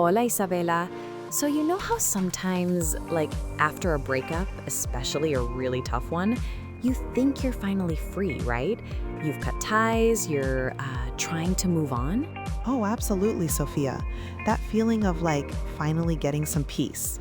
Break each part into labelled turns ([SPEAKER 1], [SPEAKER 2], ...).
[SPEAKER 1] Hola, Isabella. So, you know how sometimes, like after a breakup, especially a really tough one, you think you're finally free, right? You've cut ties, you're trying to move on?
[SPEAKER 2] Oh, absolutely, Sophia. That feeling of like finally getting some peace,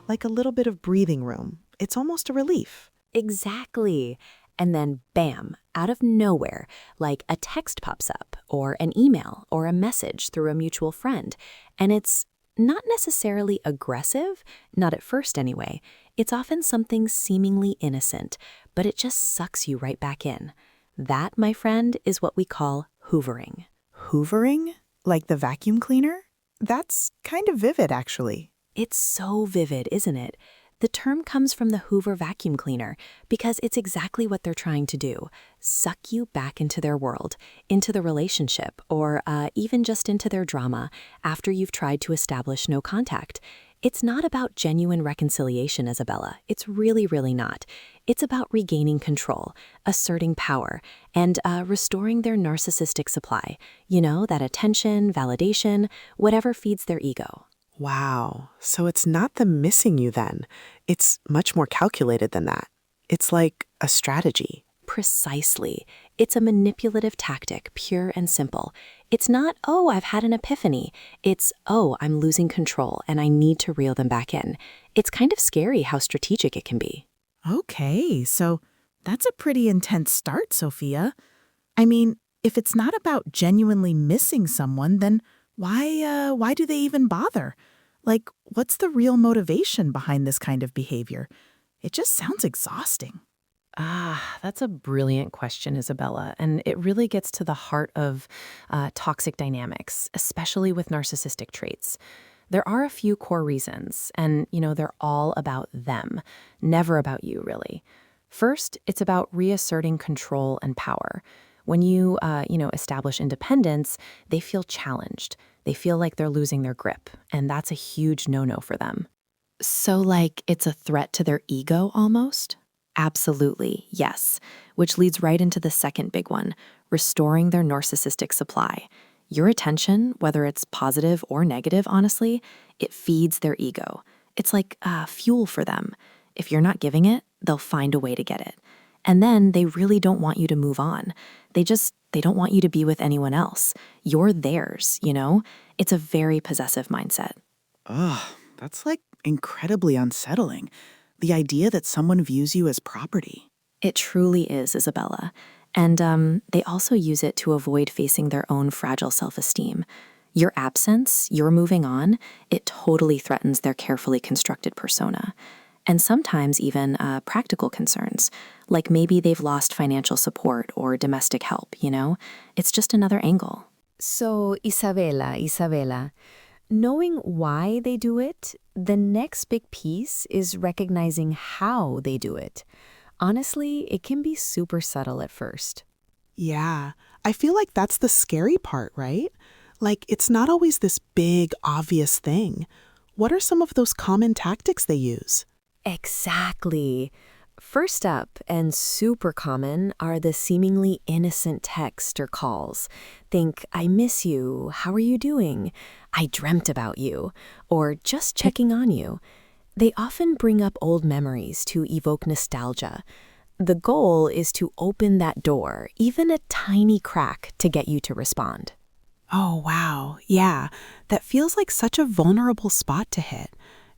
[SPEAKER 2] Like a little bit of breathing room. It's almost a relief.
[SPEAKER 1] Exactly. And then, bam, out of nowhere, like a text pops up, or an email, or a message through a mutual friend. And it's not necessarily aggressive, not at first anyway. It's often something seemingly innocent, but it just sucks you right back in. That, my friend, is what we call hoovering.
[SPEAKER 2] Hoovering? Like the vacuum cleaner? That's kind of vivid, actually.
[SPEAKER 1] It's so vivid, isn't it? The term comes from the Hoover vacuum cleaner because it's exactly what they're trying to do: suck you back into their world, into the relationship, or even just into their drama after you've tried to establish no contact. It's not about genuine reconciliation, Isabella. It's really, really not. It's about regaining control, asserting power, and restoring their narcissistic supply. You know, that attention, validation, whatever feeds their ego.
[SPEAKER 2] Wow. So it's not the missing you then. It's much more calculated than that. It's like a strategy.
[SPEAKER 1] Precisely. It's a manipulative tactic, pure and simple. It's not, oh, I've had an epiphany. It's, oh, I'm losing control and I need to reel them back in. It's kind of scary how strategic it can be.
[SPEAKER 3] Okay, so that's a pretty intense start, Sophia. I mean, if it's not about genuinely missing someone, then why do they even bother? Like, what's the real motivation behind this kind of behavior? It just sounds exhausting.
[SPEAKER 4] That's a brilliant question, Isabella. And it really gets to the heart of toxic dynamics, especially with narcissistic traits. There are a few core reasons, and, they're all about them, never about you, really. First, it's about reasserting control and power. When you establish independence, they feel challenged. They feel like they're losing their grip, and that's a huge no-no for them.
[SPEAKER 1] So, like, it's a threat to their ego almost? Absolutely, yes. Which leads right into the second big one: restoring their narcissistic supply. Your attention, whether it's positive or negative, honestly, it feeds their ego. It's like fuel for them. If you're not giving it, they'll find a way to get it. And then they really don't want you to move on. They don't want you to be with anyone else. You're theirs, It's a very possessive mindset.
[SPEAKER 3] Ugh, that's like incredibly unsettling. The idea that someone views you as property.
[SPEAKER 1] It truly is, Isabella. And they also use it to avoid facing their own fragile self-esteem. Your absence, your moving on, it totally threatens their carefully constructed persona. And sometimes even practical concerns, like maybe they've lost financial support or domestic help, It's just another angle.
[SPEAKER 5] So, Isabella, knowing why they do it, the next big piece is recognizing how they do it. Honestly, it can be super subtle at first.
[SPEAKER 2] Yeah, I feel like that's the scary part, right? Like, it's not always this big, obvious thing. What are some of those common tactics they use?
[SPEAKER 5] Exactly. First up, and super common, are the seemingly innocent texts or calls. Think, I miss you, how are you doing? I dreamt about you, or just checking on you. They often bring up old memories to evoke nostalgia. The goal is to open that door, even a tiny crack, to get you to respond.
[SPEAKER 2] Oh, wow. Yeah, that feels like such a vulnerable spot to hit,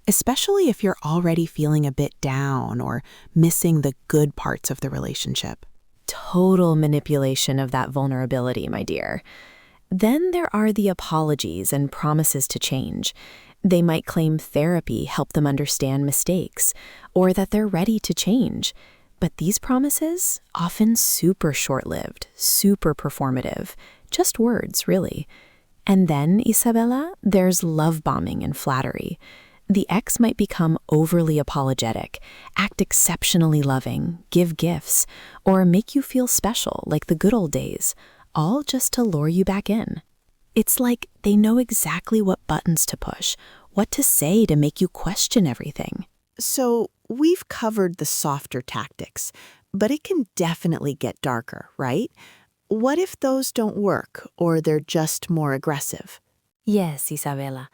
[SPEAKER 2] especially if you're already feeling a bit down or missing the good parts of the relationship.
[SPEAKER 5] Total manipulation of that vulnerability, my dear. Then there are the apologies and promises to change. They might claim therapy helped them understand mistakes, or that they're ready to change. But these promises, often super short-lived, super performative, just words, really. And then, Isabella, there's love bombing and flattery. The ex might become overly apologetic, act exceptionally loving, give gifts, or make you feel special like the good old days, all just to lure you back in. It's like they know exactly what buttons to push, what to say to make you question everything.
[SPEAKER 2] So, we've covered the softer tactics, but it can definitely get darker, right? What if those don't work or they're just more aggressive?
[SPEAKER 5] Yes, Isabella.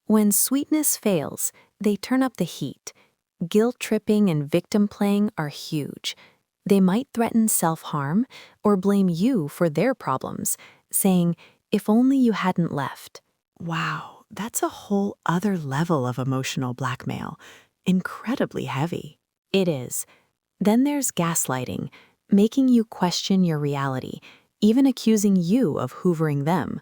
[SPEAKER 1] When sweetness fails, they turn up the heat. Guilt tripping and victim playing are huge. They might threaten self-harm or blame you for their problems, saying, "If only you hadn't left."
[SPEAKER 2] Wow, that's a whole other level of emotional blackmail. Incredibly heavy.
[SPEAKER 1] It is. Then there's gaslighting, making you question your reality, even accusing you of hoovering them,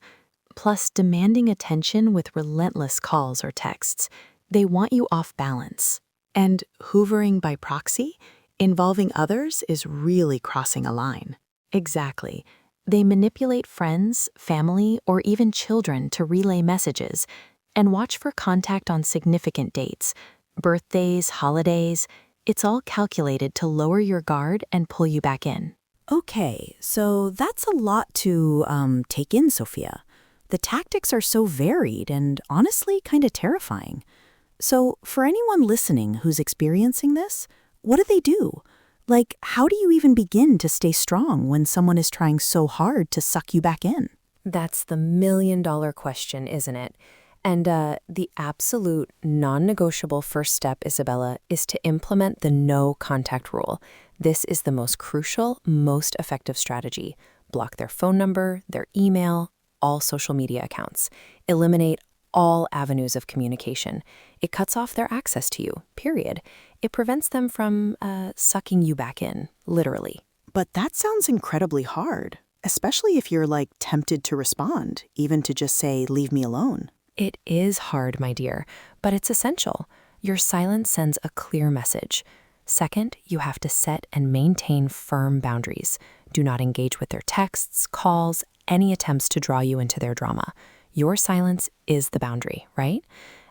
[SPEAKER 1] plus demanding attention with relentless calls or texts. They want you off balance.
[SPEAKER 2] And hoovering by proxy, involving others, is really crossing a line.
[SPEAKER 1] Exactly. They manipulate friends, family, or even children to relay messages, and watch for contact on significant dates, birthdays, holidays. It's all calculated to lower your guard and pull you back in.
[SPEAKER 5] Okay, so that's a lot to take in, Sophia. The tactics are so varied and honestly kind of terrifying. So, for anyone listening who's experiencing this, what do they do? Like, how do you even begin to stay strong when someone is trying so hard to suck you back in?
[SPEAKER 4] That's the million-dollar question, isn't it? And the absolute non-negotiable first step, Isabella, is to implement the no contact rule. This is the most crucial, most effective strategy. Block their phone number, their email, all social media accounts. Eliminate all avenues of communication. It cuts off their access to you, period. It prevents them from sucking you back in, literally.
[SPEAKER 2] But that sounds incredibly hard, especially if you're tempted to respond, even to just say, "Leave me alone."
[SPEAKER 4] It is hard, my dear, but it's essential. Your silence sends a clear message. Second, you have to set and maintain firm boundaries. Do not engage with their texts, calls, any attempts to draw you into their drama. Your silence is the boundary, right?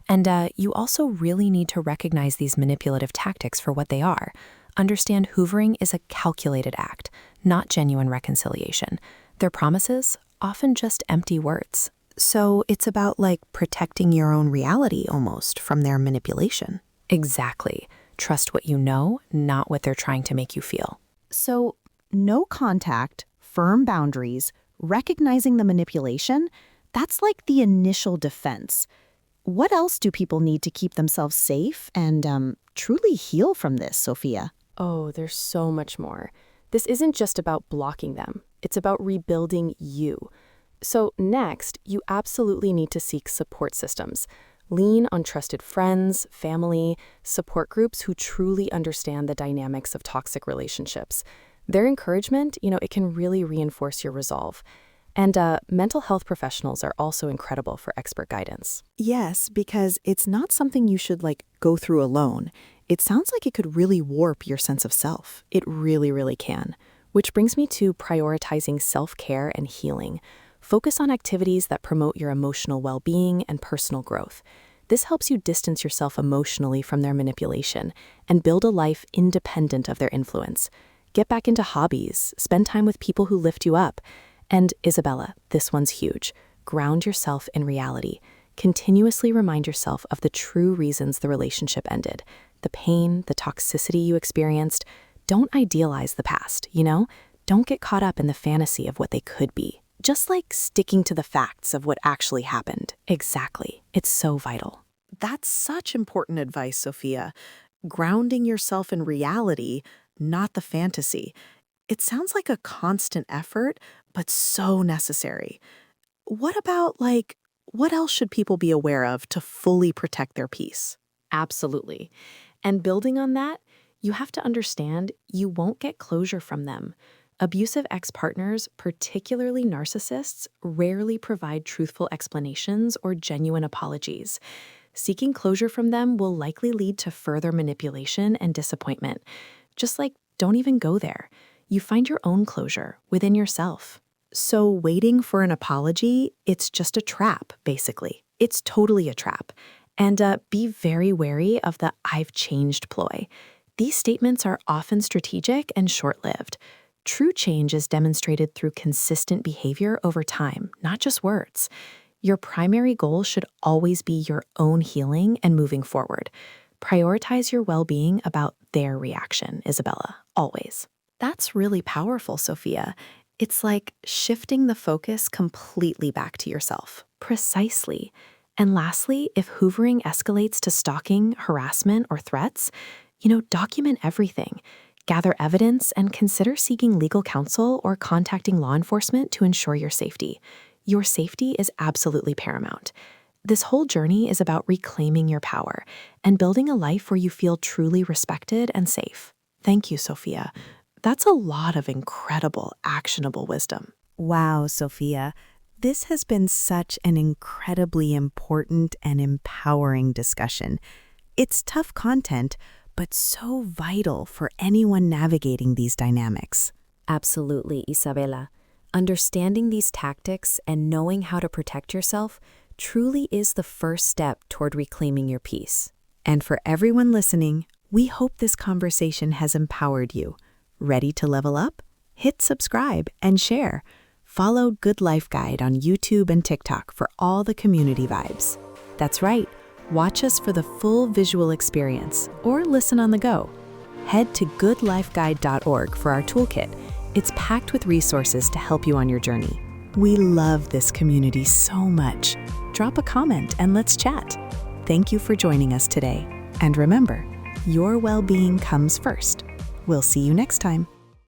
[SPEAKER 4] And you also really need to recognize these manipulative tactics for what they are. Understand hoovering is a calculated act, not genuine reconciliation. Their promises, often just empty words.
[SPEAKER 2] So it's about protecting your own reality almost from their manipulation.
[SPEAKER 4] Exactly. Trust what you know, not what they're trying to make you feel.
[SPEAKER 5] So, no contact, firm boundaries, recognizing the manipulation, that's like the initial defense. What else do people need to keep themselves safe and truly heal from this, Sophia?
[SPEAKER 6] Oh, there's so much more. This isn't just about blocking them. It's about rebuilding you. So next, you absolutely need to seek support systems. Lean on trusted friends, family, support groups who truly understand the dynamics of toxic relationships. Their encouragement, it can really reinforce your resolve. And mental health professionals are also incredible for expert guidance.
[SPEAKER 2] Yes, because it's not something you should go through alone. It sounds like it could really warp your sense of self.
[SPEAKER 6] It really, really can. Which brings me to prioritizing self-care and healing. Focus on activities that promote your emotional well-being and personal growth. This helps you distance yourself emotionally from their manipulation and build a life independent of their influence. Get back into hobbies, spend time with people who lift you up. And Isabella, this one's huge. Ground yourself in reality. Continuously remind yourself of the true reasons the relationship ended. The pain, the toxicity you experienced. Don't idealize the past, Don't get caught up in the fantasy of what they could be. Just sticking to the facts of what actually happened. Exactly. It's so vital.
[SPEAKER 2] That's such important advice, Sophia. Grounding yourself in reality, not the fantasy. It sounds like a constant effort, but so necessary. What about, what else should people be aware of to fully protect their peace?
[SPEAKER 6] Absolutely. And building on that, you have to understand you won't get closure from them. Abusive ex-partners, particularly narcissists, rarely provide truthful explanations or genuine apologies. Seeking closure from them will likely lead to further manipulation and disappointment. Just don't even go there. You find your own closure within yourself.
[SPEAKER 2] So waiting for an apology, it's just a trap, basically.
[SPEAKER 6] It's totally a trap. And be very wary of the "I've changed" ploy. These statements are often strategic and short-lived. True change is demonstrated through consistent behavior over time, not just words. Your primary goal should always be your own healing and moving forward. Prioritize your well-being about their reaction, Isabella, always. That's really powerful, Sophia. It's like shifting the focus completely back to yourself. Precisely. And lastly, if hoovering escalates to stalking, harassment, or threats, document everything. Gather evidence and consider seeking legal counsel or contacting law enforcement to ensure your safety. Your safety is absolutely paramount. This whole journey is about reclaiming your power and building a life where you feel truly respected and safe. Thank you, Sophia. That's a lot of incredible, actionable wisdom.
[SPEAKER 5] Wow, Sophia. This has been such an incredibly important and empowering discussion. It's tough content, but so vital for anyone navigating these dynamics.
[SPEAKER 1] Absolutely, Isabella. Understanding these tactics and knowing how to protect yourself truly is the first step toward reclaiming your peace.
[SPEAKER 5] And for everyone listening, we hope this conversation has empowered you. Ready to level up? Hit subscribe and share. Follow Good Life Guide on YouTube and TikTok for all the community vibes. That's right. Watch us for the full visual experience or listen on the go. Head to goodlifeguide.org for our toolkit. It's packed with resources to help you on your journey. We love this community so much. Drop a comment and let's chat. Thank you for joining us today. And remember, your well-being comes first. We'll see you next time.